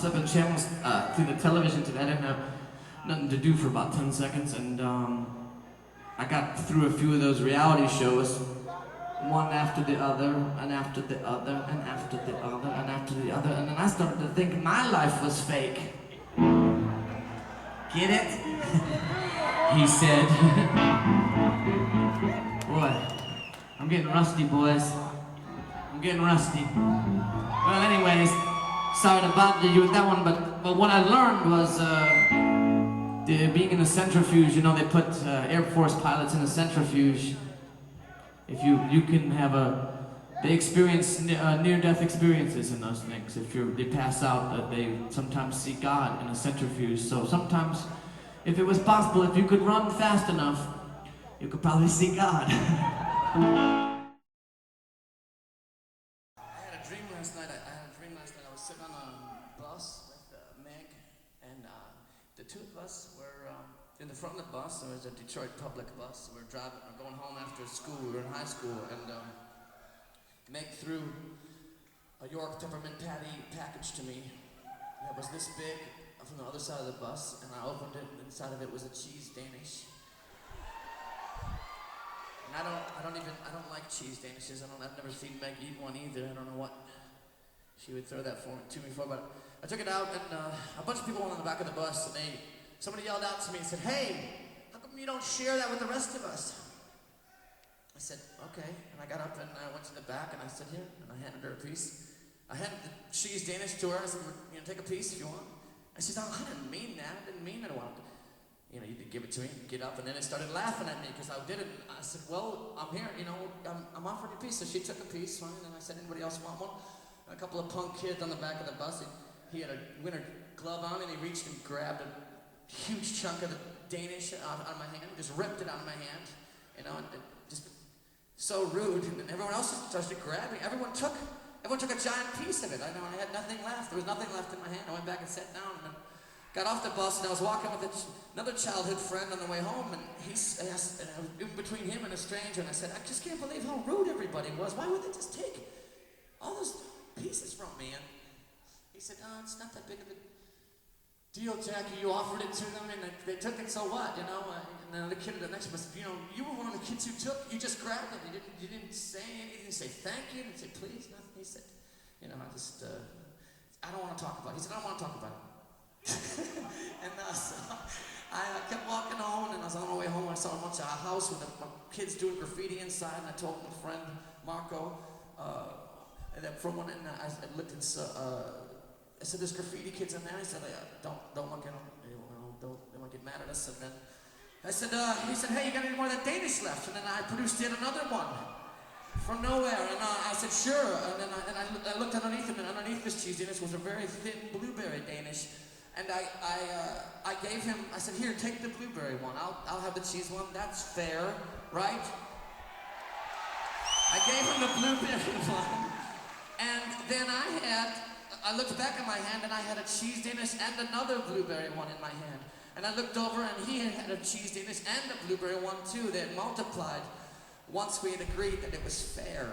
flipping channels through the television today. I didn't have nothing to do for about 10 seconds, and I got through a few of those reality shows, one after the other, and after the other, and after the other, and after the other, and then I started to think my life was fake. Get it? He said. Boy, I'm getting rusty, boys. I'm getting rusty. Well, anyways, sorry to bother you with that one, but what I learned was being in a centrifuge. You know, they put Air Force pilots in a centrifuge. If you can have they experience near-death experiences in those things. If they pass out, they sometimes see God in a centrifuge. So sometimes, if it was possible, if you could run fast enough, you could probably see God. I had a dream last night. I was sitting on a bus with Meg, and the two of us were in the front of the bus. There was a Detroit public bus. We were going home after school. We were in high school, and Meg threw a York peppermint patty package to me. It was this big from the other side of the bus, and I opened it, and inside of it was a cheese Danish. And I don't like cheese Danishes. I've never seen Meg eat one either. I don't know what she would throw that to me for, but I took it out, and a bunch of people went on the back of the bus, and somebody yelled out to me and said, "Hey, how come you don't share that with the rest of us?" I said, "Okay," and I got up and I went to the back and I said, "Here," and I handed her a piece. I handed the cheese Danish to her. I said, "Take a piece if you want." And she said, "Oh, I didn't mean that. I didn't mean that I wanted to." You did give it to me, get up, and then it started laughing at me because I did it. I said, "Well, I'm here, I'm offering you a piece." So she took a piece, fine, and I said, "Anybody else want one?" And a couple of punk kids on the back of the bus, he had a winter glove on, and he reached and grabbed a huge chunk of the Danish out of my hand, just ripped it out of my hand, and just so rude. And everyone else started grabbing. Everyone took a giant piece of it. I had nothing left. There was nothing left in my hand. I went back and sat down, and then got off the bus, and I was walking with another childhood friend on the way home, and I was in between him and a stranger, and I said, "I just can't believe how rude everybody was. Why would they just take all those pieces from me?" And he said, "Oh, it's not that big of a deal, Jackie. You offered it to them, and they took it, so what, And then the kid next to us, you were one of the kids who took, you just grabbed it. You didn't say anything, you didn't say thank you, you didn't say please, nothing." He said, I don't want to talk about it. He said, "I don't want to talk about it." And so I kept walking home, and I was on my way home. I saw a house with kids doing graffiti inside, and I told my friend Marco that from one end I looked and I said, "There's graffiti kids in there." I said, "Don't look at them. They might get mad at us." And then he said, "Hey, you got any more of that Danish left?" And then I produced yet another one from nowhere, and I said, "Sure." And then I looked underneath him, and underneath this cheese Danish was a very thin blueberry Danish. And I gave him, I said, "Here, take the blueberry one. I'll have the cheese one. That's fair, right?" I gave him the blueberry one. And then I looked back at my hand, and I had a cheese Danish and another blueberry one in my hand. And I looked over, and he had a cheese Danish and a blueberry one too. They had multiplied once we had agreed that it was fair.